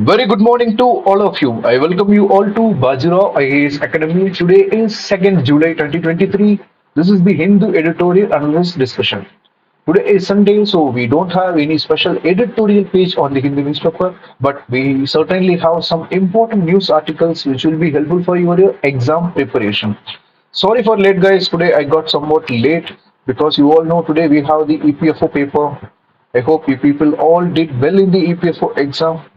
Very good morning to all of you. I welcome you all to Baji Rao IAS Academy. Today is 2nd July 2023. This is the Hindu editorial analyst discussion. Today is Sunday, so we don't have any special editorial page on the Hindu newspaper, but we certainly have some important news articles which will be helpful for your exam preparation. Sorry for late, guys. Today I got somewhat late because you all know today we have the EPFO paper. I hope you people all did well in the EPFO exam.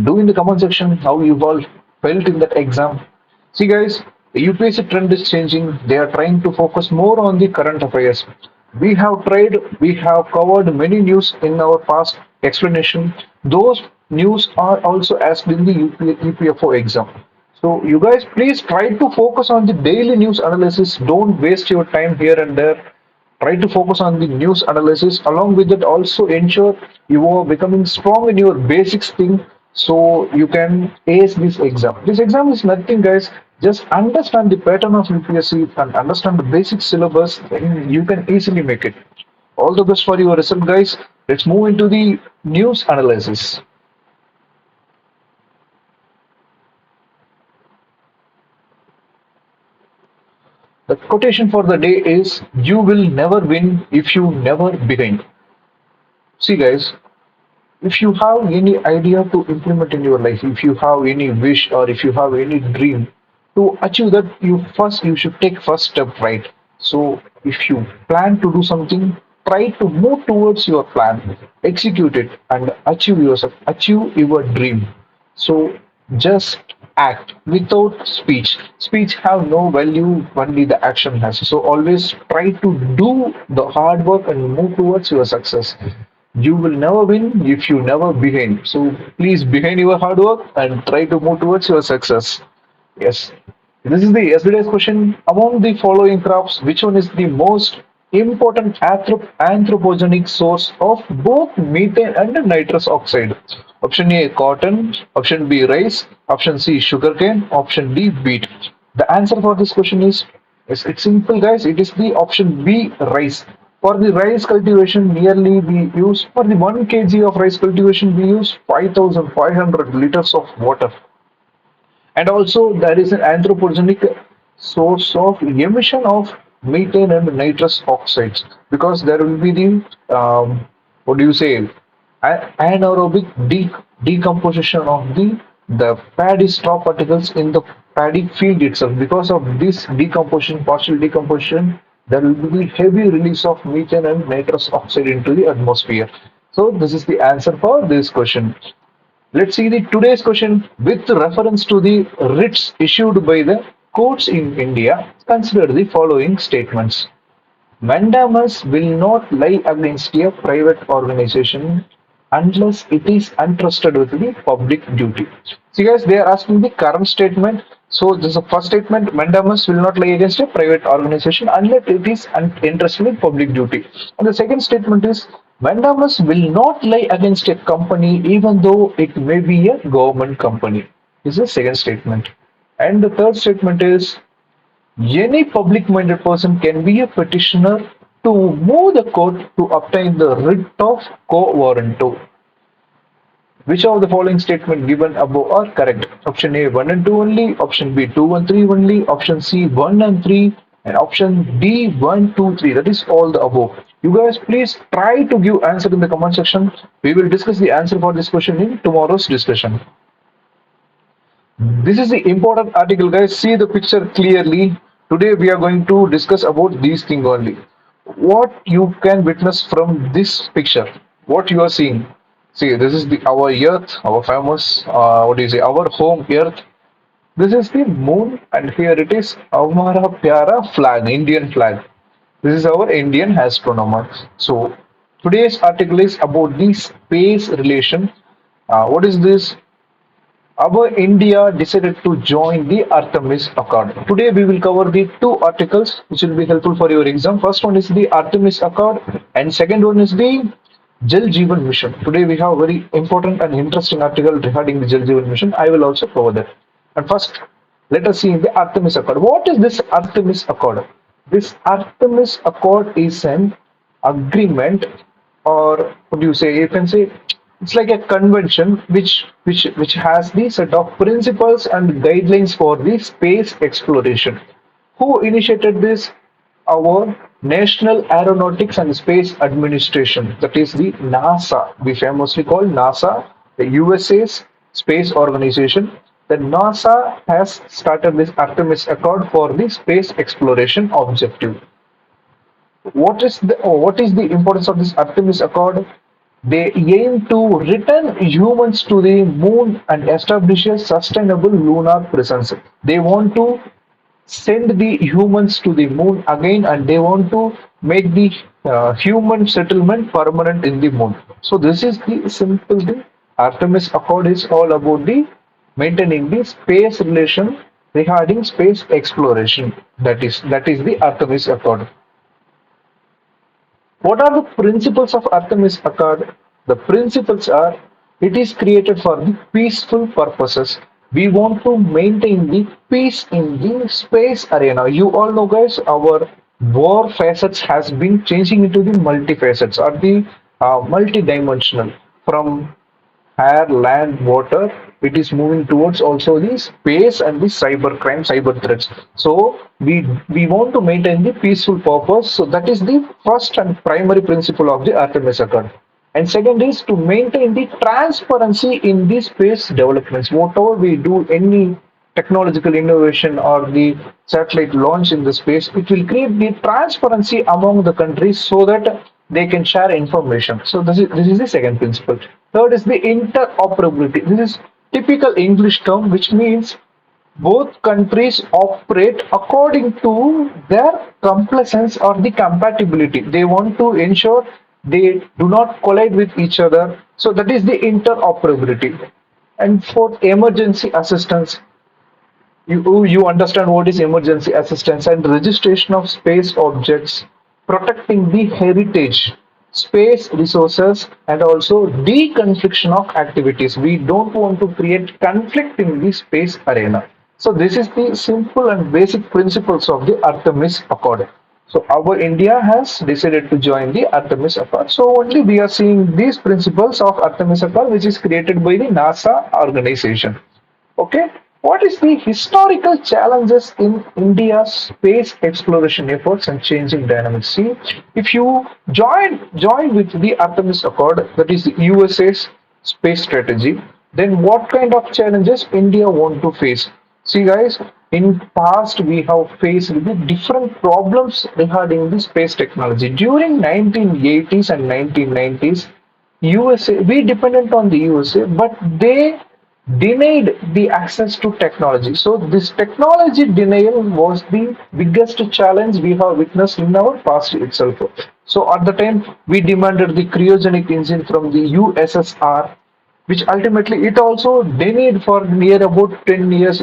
Do in the comment section how you all felt in that exam. See, guys, the UPSC trend is changing. They are trying to focus more on the current affairs. We have covered many news in our past explanation. Those news are also asked in the UPFO exam. So, you guys, please try to focus on the daily news analysis. Don't waste your time here and there. Try to focus on the news analysis. Along with that, also ensure you are becoming strong in your basics thing so you can ace this exam. This exam is nothing, guys. Just understand the pattern of UPSC and understand the basic syllabus, then you can easily make it. All the best for your result, guys. Let's move into the news analysis. The quotation for the day is: You will never win if you never begin. See, guys, if you have any idea to implement in your life, if you have any wish or if you have any dream to achieve that, you should take first step, right? So if you plan to do something, try to move towards your plan, execute it, and achieve your dream. So just act without speech. Speech have no value, only the action has. So always try to do the hard work and move towards your success. You will never win if you never begin. So please begin your hard work and try to move towards your success. Yes. This is the yesterday's question. Among the following crops, which one is the most important anthropogenic source of both methane and nitrous oxide? Option A, cotton. Option B, rice. Option C, sugarcane. Option D, wheat. The answer for this question is, yes, it's simple, guys. It is the option B, rice. For the rice cultivation, nearly we use, for the 1 kg of rice cultivation, we use 5,500 liters of water. And also there is an anthropogenic source of emission of methane and nitrous oxides, because there will be the what do you say, anaerobic decomposition of the paddy straw particles in the paddy field itself. Because of this decomposition, partial decomposition, there will be heavy release of methane and nitrous oxide into the atmosphere. So this is the answer for this question. Let's see the today's question. With reference to the writs issued by the courts in India, consider the following statements. Mandamus will not lie against a private organization unless it is entrusted with the public duty. See, guys, they are asking the current statement. So this is the first statement: Mandamus will not lie against a private organization unless it is entrusted with public duty. And the second statement is: Mandamus will not lie against a company even though it may be a government company. This is the second statement. And the third statement is: any public-minded person can be a petitioner to move the court to obtain the writ of quo warranto. Which of the following statements given above are correct? Option A, 1 and 2 only. Option B, 2 and 3 only. Option C, 1 and 3. And option D, 1, 2, 3. That is all the above. You guys please try to give answer in the comment section. We will discuss the answer for this question in tomorrow's discussion. This is the important article, guys. See the picture clearly. Today we are going to discuss about these things only. What you can witness from this picture, what you are seeing. See, this is the our Earth, our famous, what do you say, our home Earth. This is the moon, and here it is Amara Pyara flag, Indian flag. This is our Indian astronomer. So today's article is about the space relation. What is this? Our India decided to join the Artemis Accord. Today we will cover the two articles which will be helpful for your exam. First one is the Artemis Accord and second one is the Jal Jeevan Mission. Today we have a very important and interesting article regarding the Jal Jeevan Mission. I will also cover that. And first, let us see the Artemis Accord. What is this Artemis Accord? This Artemis Accord is an agreement, or what do you say? You can say It's like a convention which has the set of principles and guidelines for the space exploration. Who initiated this? Our National Aeronautics and Space Administration, that is the NASA. We famously call NASA the USA's space organization. The NASA has started this Artemis Accord for the space exploration objective. What is the importance of this Artemis Accord? They aim to return humans to the moon and establish a sustainable lunar presence. They want to send the humans to the moon again, and they want to make the human settlement permanent in the moon. So this is the simple thing. Artemis Accord is all about the maintaining the space relation regarding space exploration. That is the Artemis Accord. What are the principles of Artemis Accord? The principles are it is created for the peaceful purposes. We want to maintain the peace in the space arena. You all know, guys, our war facets has been changing into the multi-facets or the multi-dimensional from air, land, water. It is moving towards also the space and the cyber crime, cyber threats. So we want to maintain the peaceful purpose. So that is the first and primary principle of the Artemis Accord. And second is to maintain the transparency in the space developments. Whatever we do, any technological innovation or the satellite launch in the space, it will create the transparency among the countries so that they can share information. So this is the second principle. Third is the interoperability. This is typical English term which means both countries operate according to their compliance or the compatibility. They want to ensure they do not collide with each other. So that is the interoperability. And for emergency assistance, you understand what is emergency assistance and registration of space objects, protecting the heritage, space resources, and also deconfliction of activities. We don't want to create conflict in the space arena. So this is the simple and basic principles of the Artemis Accord. So our India has decided to join the Artemis Accord. So only we are seeing these principles of Artemis Accord, which is created by the NASA organization. Okay, what is the historical challenges in India's space exploration efforts and changing dynamics? See, if you join with the Artemis Accord, that is the USA's space strategy, then what kind of challenges India want to face? See, guys, in past we have faced the different problems regarding the space technology. During 1980s and 1990s, USA, we dependent on the USA, but they denied the access to technology. So this technology denial was the biggest challenge we have witnessed in our past itself. So at the time we demanded the cryogenic engine from the USSR, which ultimately it also denied for near about 10 years.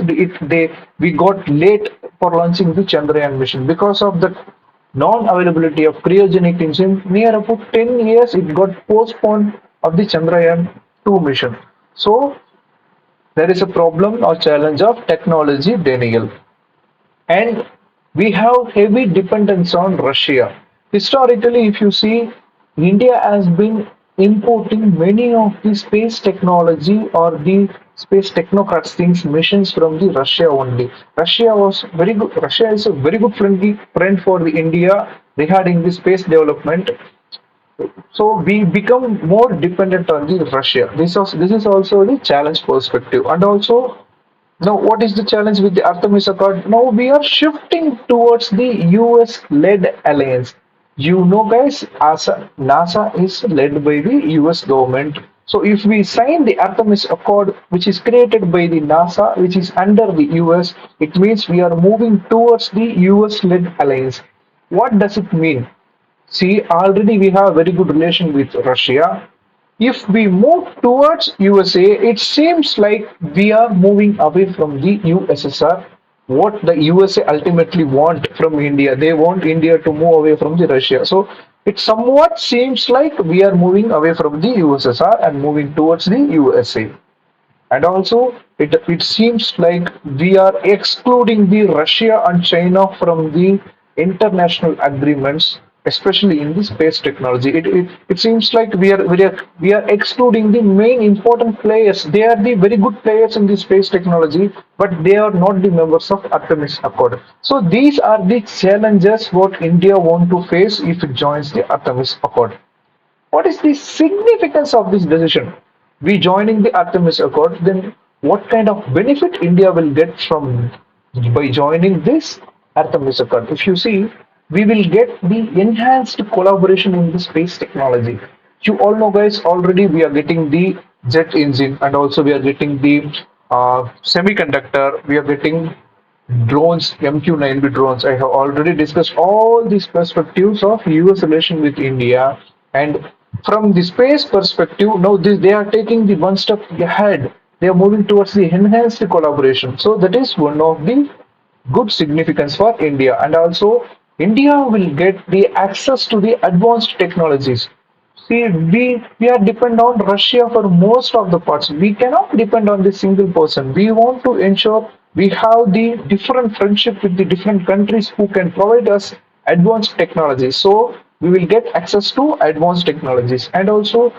We got late for launching the Chandrayaan mission because of the non-availability of cryogenic engine. Near about 10 years it got postponed of the Chandrayaan 2 mission. So there is a problem or challenge of technology denial. And we have heavy dependence on Russia. Historically, if you see, India has been importing many of the space technology or the space technocrats things missions from the Russia only. Russia was very good. Russia is a very good friend for the India regarding the space development. So we become more dependent on the Russia. This is also the challenge perspective. And also now what is the challenge with the Artemis Accord? Now we are shifting towards the US led alliance. You know, guys, NASA is led by the US government. So if we sign the Artemis Accord, which is created by the NASA, which is under the US, it means we are moving towards the US led alliance. What does it mean? See, already we have a very good relation with Russia. If we move towards USA, it seems like we are moving away from the USSR. What the USA ultimately want from India, they want India to move away from the Russia. So it somewhat seems like we are moving away from the USSR and moving towards the USA. And also, it seems like we are excluding the Russia and China from the international agreements. especially in the space technology. It seems like we are excluding the main important players. They are the very good players in the space technology, but they are not the members of Artemis Accord. So these are the challenges what India want to face if it joins the Artemis Accord. What is the significance of this decision? We joining the Artemis Accord, then what kind of benefit India will get from by joining this Artemis Accord? If you see, we will get the enhanced collaboration in the space technology. You all know, guys, already we are getting the jet engine, and also we are getting the semiconductor. We are getting drones, MQ-9B drones. I have already discussed all these perspectives of US relation with India, and from the space perspective, now they are taking the one step ahead. They are moving towards the enhanced collaboration. So that is one of the good significance for India, and also India will get the access to the advanced technologies. See, we are depend on Russia for most of the parts. We cannot depend on the single person. We want to ensure we have the different friendship with the different countries who can provide us advanced technologies. So we will get access to advanced technologies, and also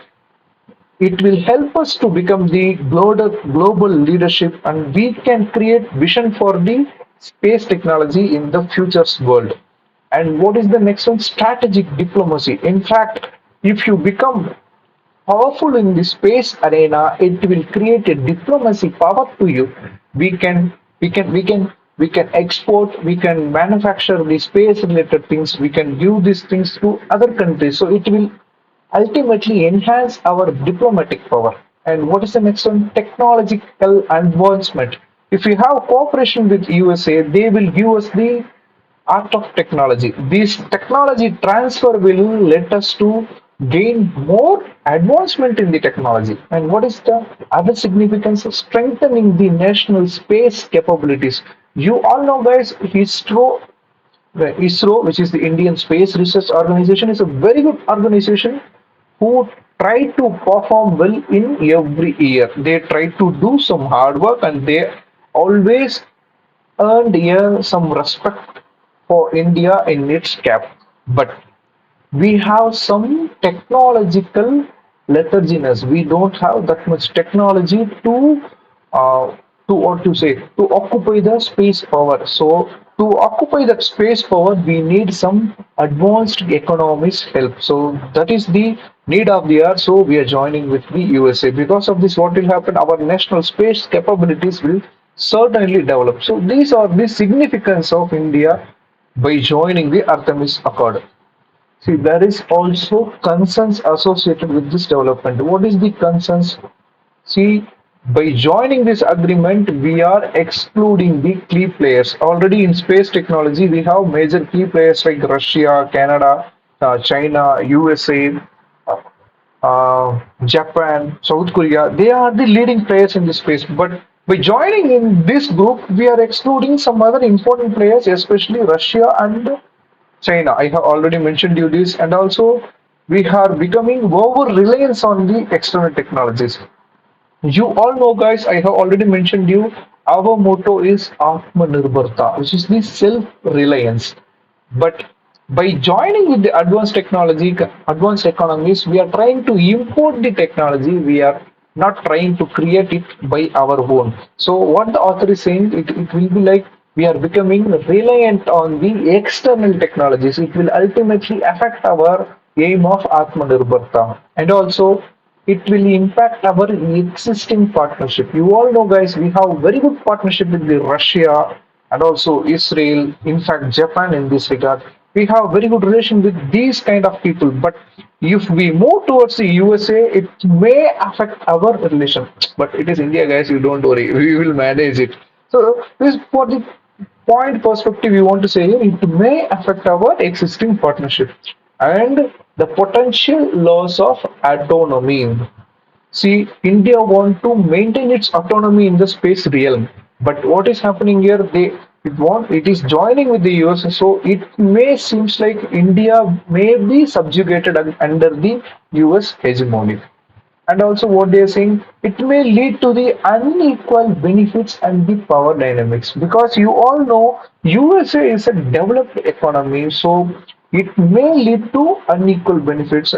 it will help us to become the global leadership, and we can create vision for the space technology in the future's world. And what is the next one? Strategic diplomacy. In fact, if you become powerful in the space arena, it will create a diplomacy power to you. We can export, we can manufacture the space related things, we can give these things to other countries. So it will ultimately enhance our diplomatic power. And what is the next one? Technological advancement. If we have cooperation with USA, they will give us the art of technology. This technology transfer will let us to gain more advancement in the technology. And what is the other significance of strengthening the national space capabilities? You all know, guys, ISRO, which is the Indian Space Research Organization, is a very good organization who try to perform well in every year. They try to do some hard work, and they always earned here some respect for India in its cap. But we have some technological letharginess. We don't have that much technology uh, to what to say to occupy the space power. So to occupy that space power, we need some advanced economies help. So that is the need of the hour. So we are joining with the USA. Because of this, what will happen? Our national space capabilities will certainly develop. So these are the significance of India by joining the Artemis Accord. See, there is also concerns associated with this development. What is the concerns? See, by joining this agreement, we are excluding the key players. Already in space technology, we have major key players like Russia, Canada, China, USA, Japan, South Korea. They are the leading players in this space. But by joining in this group, we are excluding some other important players, especially Russia and China. I have already mentioned you this, and also we are becoming over reliance on the external technologies. You all know, guys, I have already mentioned you. Our motto is Atmanirbharta, which is the self-reliance. But by joining with the advanced technology, advanced economies, we are trying to import the technology. We are not trying to create it by our own. So what the author is saying, it will be like we are becoming reliant on the external technologies. It will ultimately affect our aim of Atmanirbharta. And also it will impact our existing partnership. You all know, guys, we have very good partnership with the Russia and also Israel. In fact, Japan in this regard. We have very good relation with these kind of people. But if we move towards the USA, it may affect our relation. But it is India, guys. You don't worry. We will manage it. So this is for the point perspective you want to say here, it may affect our existing partnership and the potential loss of autonomy. See, India want to maintain its autonomy in the space realm, but what is happening here? It is joining with the US, so it may seems like India may be subjugated under the US hegemony. And also what they are saying, it may lead to the unequal benefits and the power dynamics, because you all know USA is a developed economy. So it may lead to unequal benefits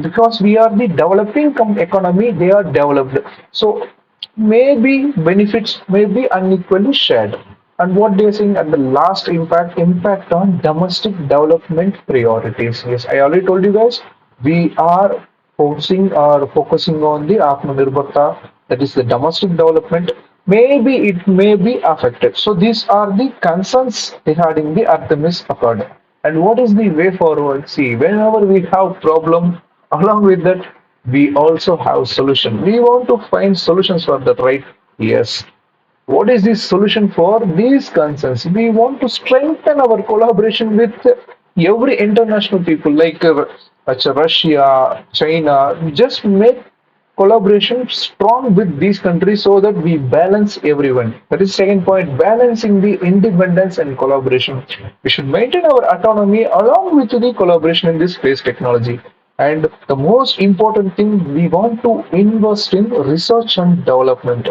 because we are the developing economy, they are developed. So maybe benefits may be unequally shared. And what they're saying at the last impact on domestic development priorities. Yes, I already told you guys, we are focusing on the Atmanirbharta, that is the domestic development. Maybe it may be affected. So these are the concerns regarding the Artemis Accord. And what is the way forward? See, whenever we have problem, along with that, we also have solution. We want to find solutions for that, right? Yes. What is the solution for these concerns? We want to strengthen our collaboration with every international people like Russia, China. Just make collaboration strong with these countries so that we balance everyone. That is second point, balancing the independence and collaboration. We should maintain our autonomy along with the collaboration in this space technology. And the most important thing, we want to invest in research and development.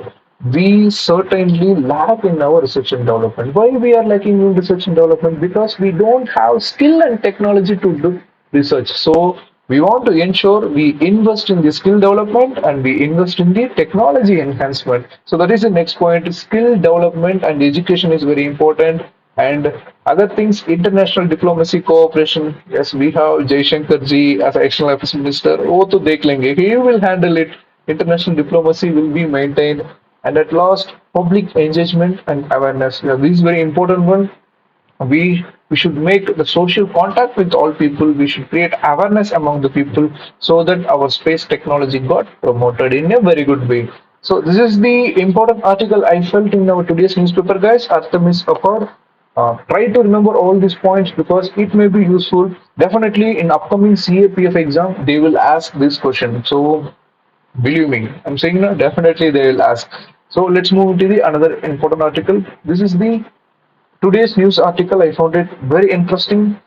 We certainly lack in our research and development. Why we are lacking in research and development? Because we don't have skill and technology to do research. So we want to ensure we invest in the skill development and we invest in the technology enhancement. So that is the next point. Skill development and education is very important. And other things, international diplomacy cooperation. Yes, we have Jaishankar ji as external affairs minister. Oh, to dekh lenge. He will handle it. International diplomacy will be maintained. And at last, public engagement and awareness. Yeah, this is very important one. We should make the social contact with all people. We should create awareness among the people so that our space technology got promoted in a very good way. So this is the important article I felt in our today's newspaper, guys. Artemis Accord. Try to remember all these points because it may be useful. Definitely in upcoming CAPF exam, they will ask this question. So believe me, I'm saying no, definitely they will ask. So let's move to the another important article. This is the today's news article. I found it very interesting.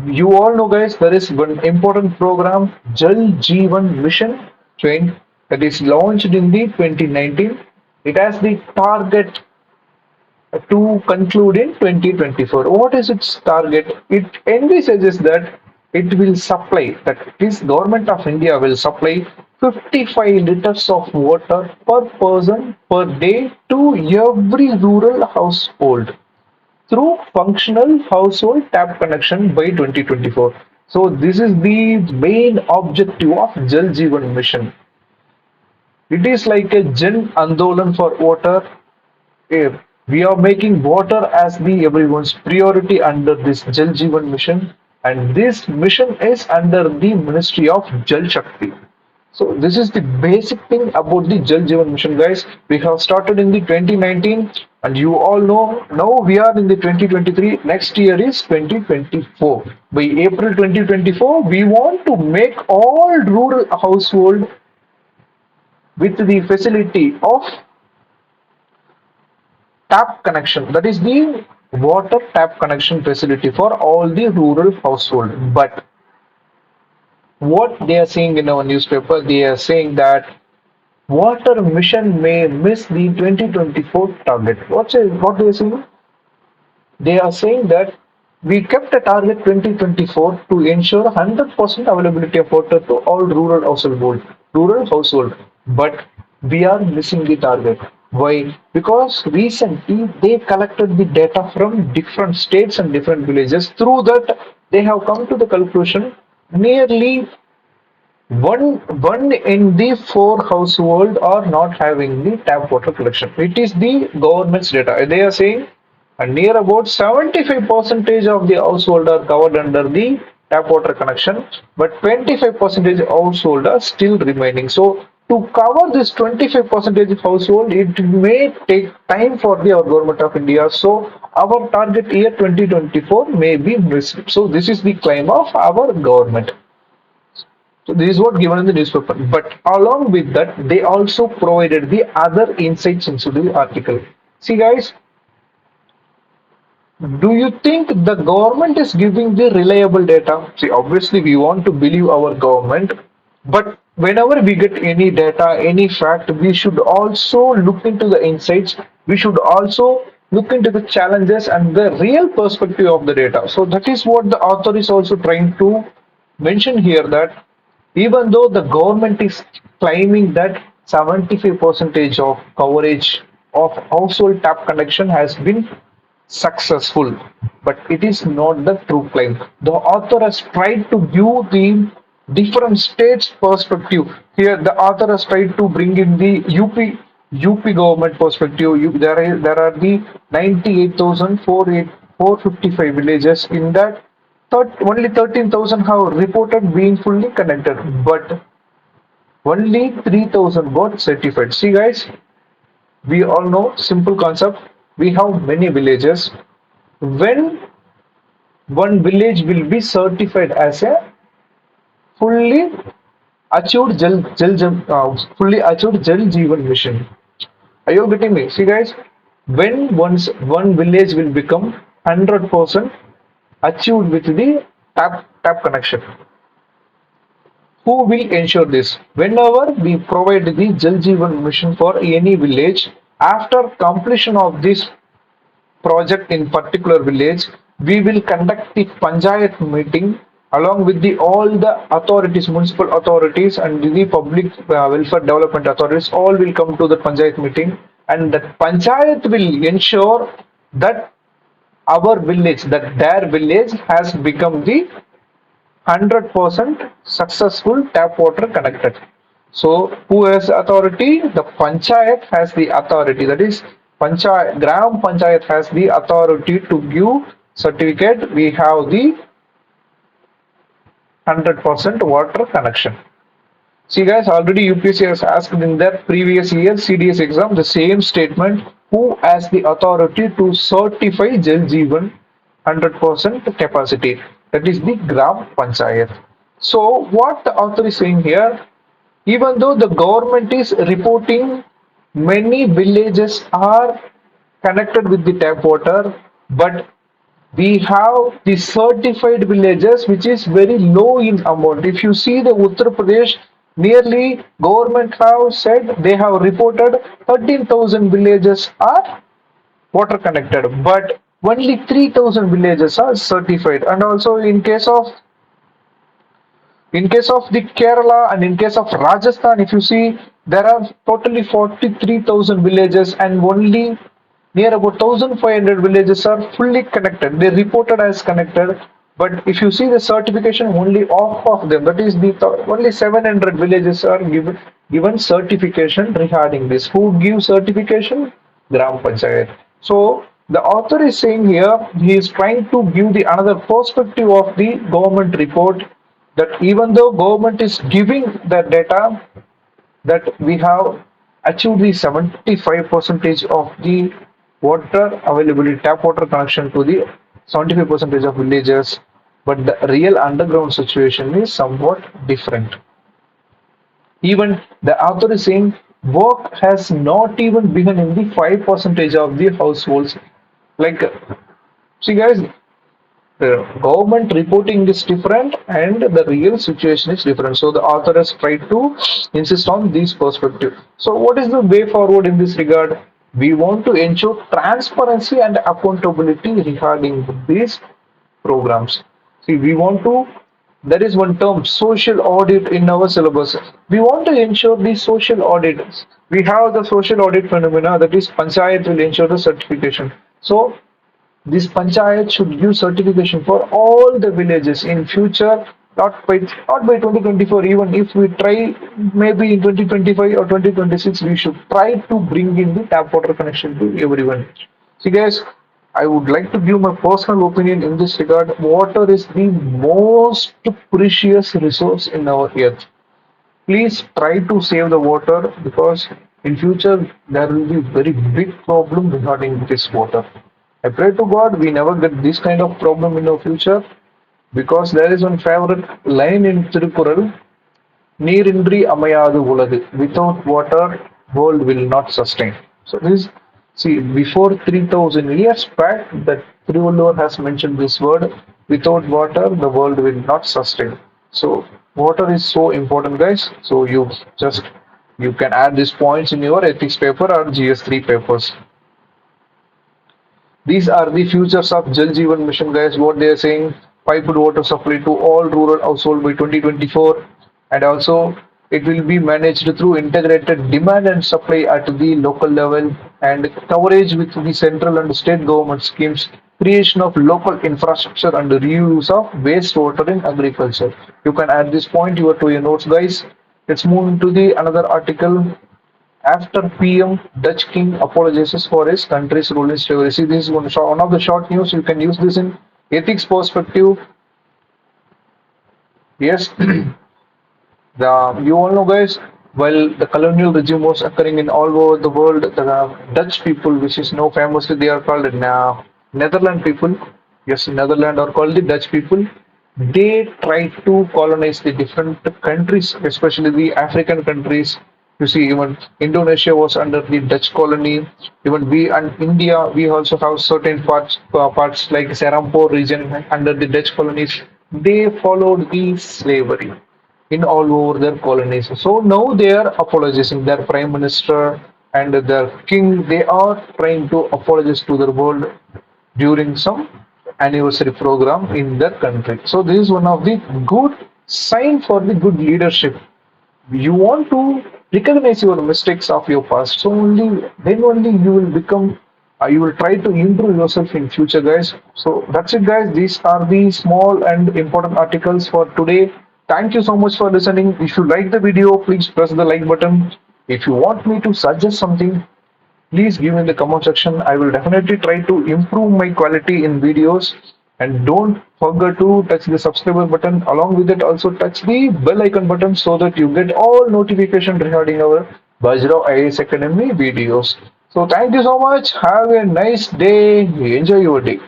You all know, guys, there is one important program, Jal Jeevan Mission, train that is launched in the 2019. It has the target to conclude in 2024. What is its target? It envisages that it will supply, that this government of India will supply 55 liters of water per person per day to every rural household through functional household tap connection by 2024. So this is the main objective of Jal Jeevan Mission. It is like a Jan Andolan for water. We are making water as the everyone's priority under this Jal Jeevan Mission, and this mission is under the Ministry of Jal Shakti. So this is the basic thing about the Jal Jeevan Mission, guys. We have started in the 2019, and you all know now we are in the 2023. Next year is 2024. By April 2024, we want to make all rural household with the facility of tap connection. That is the water tap connection facility for all the rural household. But what they are saying in our newspaper, they are saying that water mission may miss the 2024 target. What they are saying? They are saying that we kept a target 2024 to ensure 100% availability of water to all rural household, but we are missing the target. Why? Because recently they collected the data from different states and different villages. Through that, they have come to the conclusion nearly one in the four household are not having the tap water collection. It is the government's data. They are saying near about 75 percentage of the household are covered under the tap water connection, but 25 percentage household are still remaining. So to cover this 25 percentage household, it may take time for the our government of India. So our target year 2024 may be missed. So this is the claim of our government. So this is what given in the newspaper. But along with that, they also provided the other insights into the article. See, guys, do you think the government is giving the reliable data? See, obviously, we want to believe our government, but whenever we get any data, any fact, we should also look into the insights. We should also look into the challenges and the real perspective of the data. So that is what the author is also trying to mention here, that even though the government is claiming that 75% of coverage of household tap connection has been successful, but it is not the true claim. The author has tried to view the different states' perspective. Here, the author has tried to bring in the UP government perspective. There are the 98,455 villages. In that, only 13,000 have reported being fully connected, but only 3,000 got certified. See, guys, we all know simple concept. We have many villages. When one village will be certified as a fully fully achieved Jal Jeevan mission. Are you getting me? See, guys, when once one village will become 100% achieved with the tap connection, who will ensure this? Whenever we provide the Jal Jeevan mission for any village, after completion of this project in particular village, we will conduct the panchayat meeting along with the all the authorities, municipal authorities and the public welfare development authorities. All will come to the panchayat meeting, and that panchayat will ensure that our village, that their village has become the 100% successful tap water connected. So, who has authority? The panchayat has the authority. That is, Gram Panchayat has the authority to give certificate. We have the 100% water connection. See, guys, already UPSC has asked in their previous year CDS exam the same statement. Who has the authority to certify Jal Jeevan 100% capacity? That is the Gram Panchayat. So, what the author is saying here, even though the government is reporting many villages are connected with the tap water, but we have the certified villages which is very low in amount. If you see the Uttar Pradesh, nearly government have said they have reported 13,000 villages are water connected, but only 3,000 villages are certified. And also in case of the Kerala and in case of Rajasthan, if you see, there are totally 43,000 villages and only near about 1,500 villages are fully connected. They reported as connected, but if you see the certification, only half of them, that is the only 700 villages are given certification regarding this. Who gives certification? Gram Panchayat. So the author is saying here, he is trying to give the another perspective of the government report, that even though government is giving the data that we have achieved the 75 percentage of the water availability, tap water connection to the 75 percentage of villages, but the real underground situation is somewhat different. Even the author is saying work has not even begun in the 5 percentage of the households. Like, see, guys, the government reporting is different and the real situation is different. So the author has tried to insist on this perspective. So what is the way forward in this regard? We want to ensure transparency and accountability regarding these programs. See, we want to, there is one term, social audit in our syllabus. We want to ensure the social audits. We have the social audit phenomena, that is panchayat will ensure the certification. So this panchayat should give certification for all the villages in future, not by 2024. Even if we try, maybe in 2025 or 2026, we should try to bring in the tap water connection to everyone. See, guys, I would like to give my personal opinion in this regard. Water is the most precious resource in our earth. Please try to save the water, because in future there will be very big problem regarding this water. I pray to God we never get this kind of problem in our future, because there is one favorite line in Tirukural, நீரின்றி அமையாது உலகு. Without water, world will not sustain. So this, see, before 3,000 years back, that Thiruvalluvar has mentioned this word, without water, the world will not sustain. So water is so important, guys. So you can add these points in your ethics paper or GS3 papers. These are the futures of Jal Jeevan Mission, guys. What they are saying: piped water supply to all rural households by 2024, and also it will be managed through integrated demand and supply at the local level and coverage with the central and state government schemes. Creation of local infrastructure and reuse of wastewater in agriculture. You can add this point to your notes, guys. Let's move into the another article. After PM Dutch King apologizes for his country's role in slavery. See, this is one of the short news. You can use this in ethics perspective. Yes, you all know, guys. While the colonial regime was occurring in all over the world, the Dutch people, which is now famously they are called Netherland people. Yes, Netherland are called the Dutch people. They tried to colonize the different countries, especially the African countries. You see, even Indonesia was under the Dutch colony. Even we and India, we also have certain parts like Serampore region under the Dutch colonies. They followed the slavery in all over their colonies. So now they are apologizing. Their prime minister and their king, they are trying to apologize to the world during some anniversary program in their country. So this is one of the good sign for the good leadership. You want to recognize your mistakes of your past, so only then only you will become you will try to improve yourself in future, guys. So that's it, guys. These are the small and important articles for today. Thank you so much for listening. If you like the video, please press the like button. If you want me to suggest something, please give in the comment section. I will definitely try to improve my quality in videos. And don't forget to touch the subscriber button. Along with it, also touch the bell icon button so that you get all notification regarding our Baji Rao IAS Academy videos. So thank you so much. Have a nice day. Enjoy your day.